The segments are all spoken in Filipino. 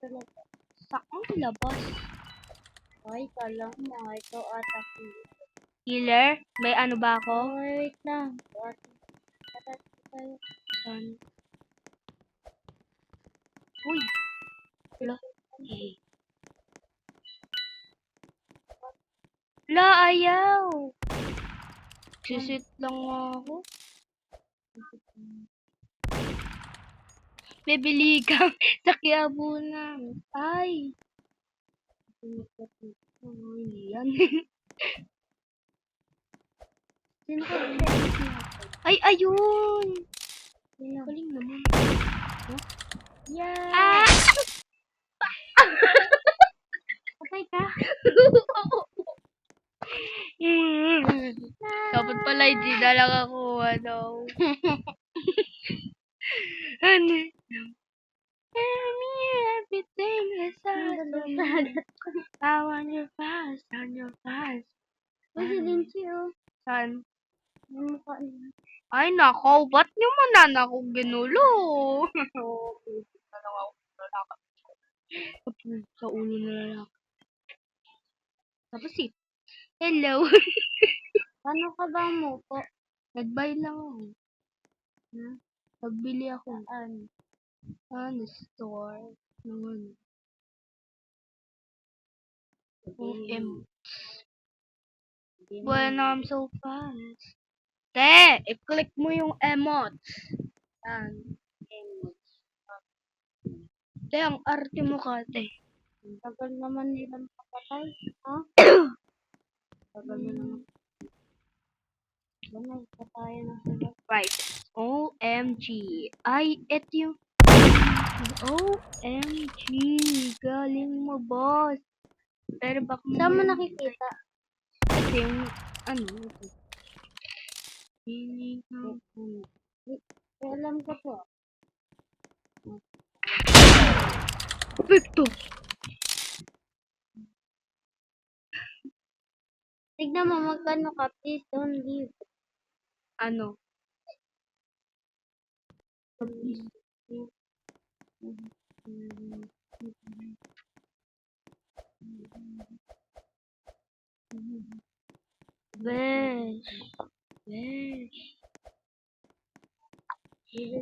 talaga. Sakang labas. Ay, kala mo. Ito ata Healer? May ano ba ako? Oh, wait lang. Tayo. Saan? Uy. Wala. La, ayaw. Sisit lang ako. Bibili ka sa Quiapo na. Ay. Ay, yan. Sino ka ba? Ay, ayun. Sino? Galing naman. Yeah! Ah! Patay ka? Dapat pala hindi na lang ako, ano. Ano? Tell me everything is awesome. I want your fast, on your fast. Uy, si Linchi, oh. Saan? Yung mukha niya. Ay, nako, ba't nyo manan ako ginulo? Na lang ako lalakad. Sa ulo na lang. Tapos hello. Paano ka ba mo po? Nag-buy lang ako. Nagbili ako. Saan? Store. Naman. OM. Bueno, I'm so fast. Te, i-click mo yung emotes. Yan. Emotes. Te, ang arte mo ka, te. Ang tagal naman nilang papatay. Ha? Tagal na naman. Ano, patayan na sila. Right. OMG. Ay, eto yung... OMG. Galing mo, boss. Pero baka Saan mo nakikita? Ito yung... Ano? Ito. Alam ko po. Perfecto. Tignan mo, magkano ka? Please don't leave. Ano? Besh. Besh.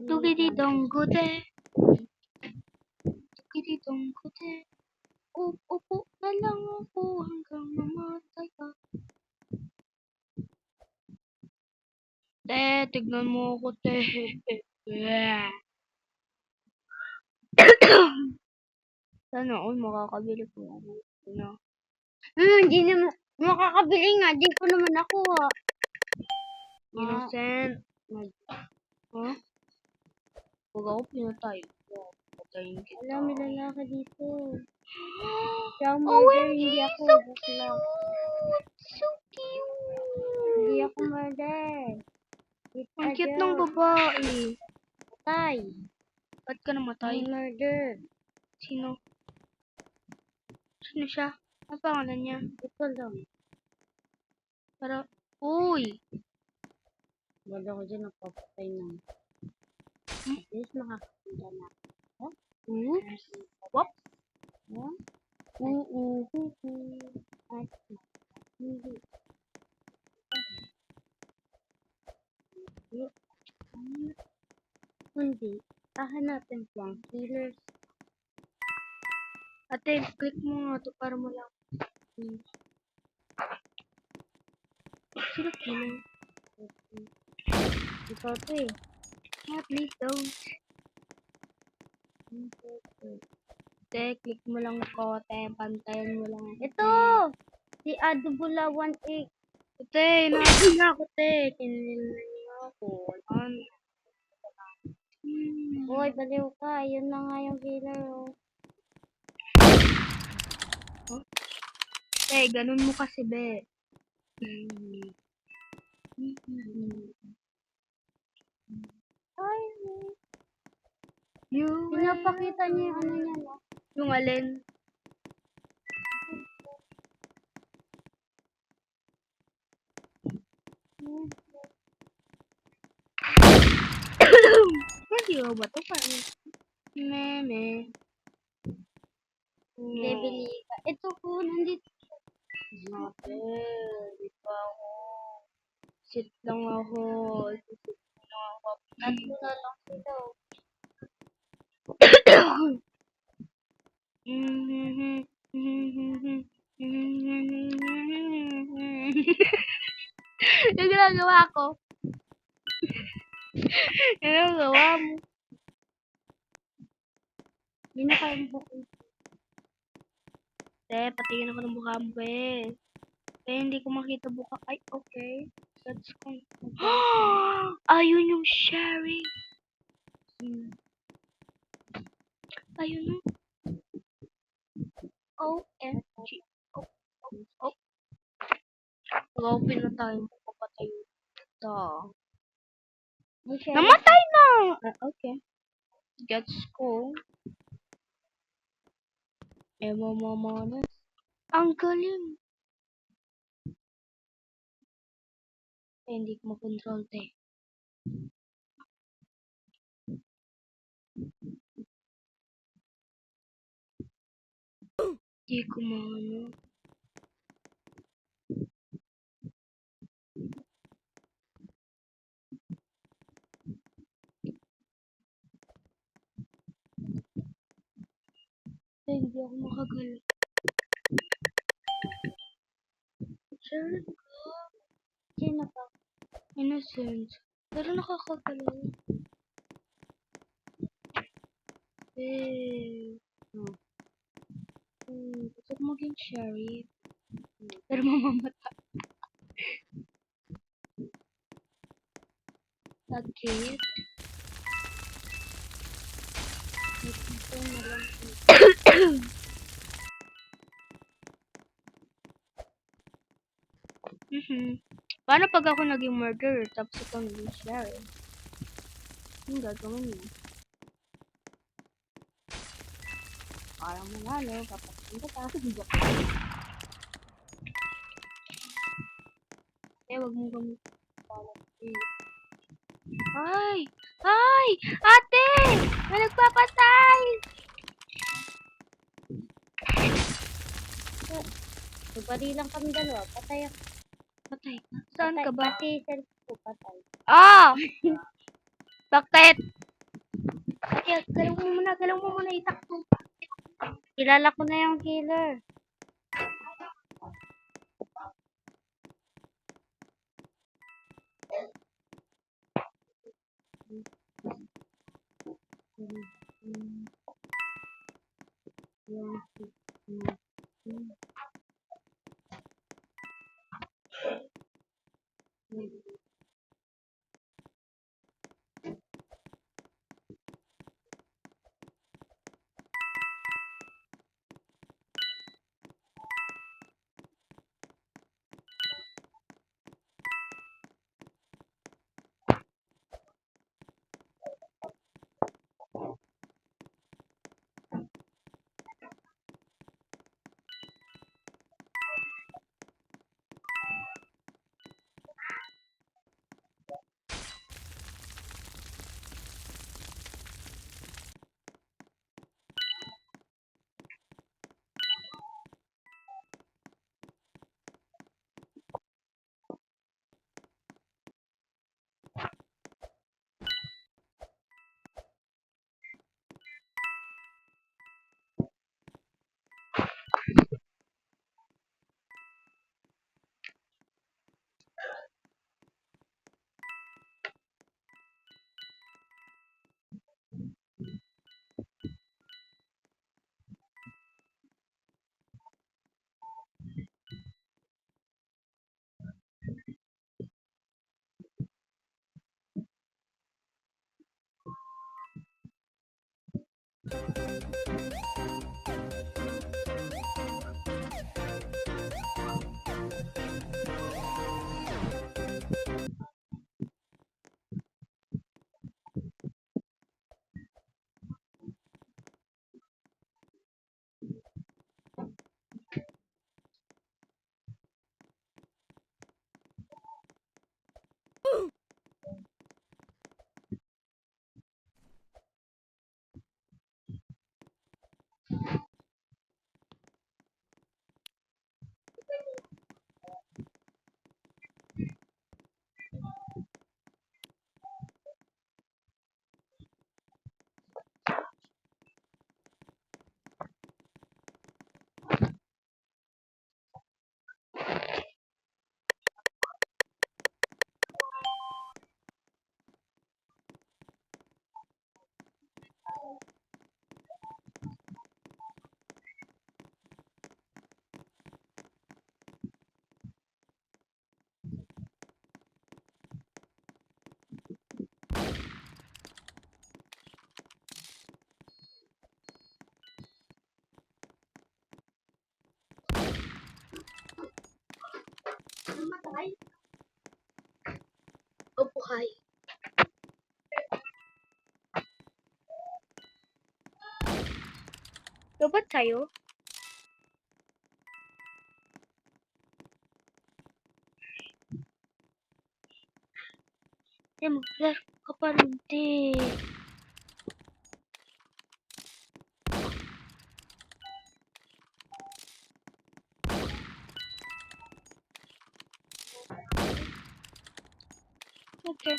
Tukidi-dong gute. Tukidi-dong gute. Upo na lang ako hanggang mamatay ka. Te, tignan mo ako, te. Sana all makakabili ko ako. Ano? Hindi naman. Makakabili nga. Di ko naman ako. Innocent. Huh? Huwag ako pinatay. Patayin kita. Alam, may lalaki dito. Siya ang Oh, murder, hindi ako. so Bakla. cute! So cute! Hindi ako murder. Ang cute ng babae. Patay. Ba't ka namatay? Ang murder. Sino? Sino siya? Ang pangalan niya? Ito lang. Para, uy! Wala ko dyan nagpapatay ng. At least makakapunta na. Oops! Wop! Huh? At hindi. Hindi. Hahanapin ko ang killers. Ate, click mo nga to para mo lang. Sino killer? Ikaw to eh. Please don't. Te, click mo lang ko, te. Pantayan mo lang. Ito! Si Adubula 18. Te, natin na ako, te. Kinilil na niya ako. Ano? Hoy, baliw ka. Yun na nga yung killer oh. Te, ganun mo kasi, be. Ay, You pinapakita niya yung ano niya no? Yung alin? Hindi ba to? Paano? Meme. Bibili ka. Ito po, nandito. Ate, di pa ako. Sit lang ako. Sit lang ako. Tatlo na lang sila. Yung ginagawa ko. Yung ginagawa mo. Hindi na kayo bukod. Te, patingin ako ng mukha mo, be. Hindi ko makita buka. Ay, okay. Let's go. Ayun yung sharing. Ayun yung OMG. Oh, oh, oh. Mag-open na tayo. Magpapatay. Ito. May share. Namatay na! Okay. Gets ko. Mamanas. Ang galing. Hindi ko makontrol, te. Hindi ko maano. Hindi ako makagalaw. Sure ko. Sino pa? Innocent. Pero nakakagalaw. Gusto ko maging sheriff. Pero mamamatay. Sakit. Ito na lang. Paano pag ako naging murderer tapos ikaw naging sheriff? Ang gagawin mo? Parang manalo kapag hindi ka joke. Wag mong gamitin. Ay! Ay! Ate! May nagpapatay! Bali lang kami dalawa. Patay ako. Patay ka? Saan ka ba? Pati self ko patay. Ah! Bakit? Kaya galaw mo muna itakbo. Kilala ko na yung killer. Okay. Robot sa'yo? Mag-left ka pa rin, te. Okay.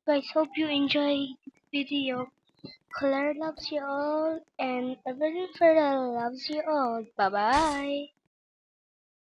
Guys, hope you enjoy this video. Claire loves you all, and everything Ferrell loves you all. Bye-bye.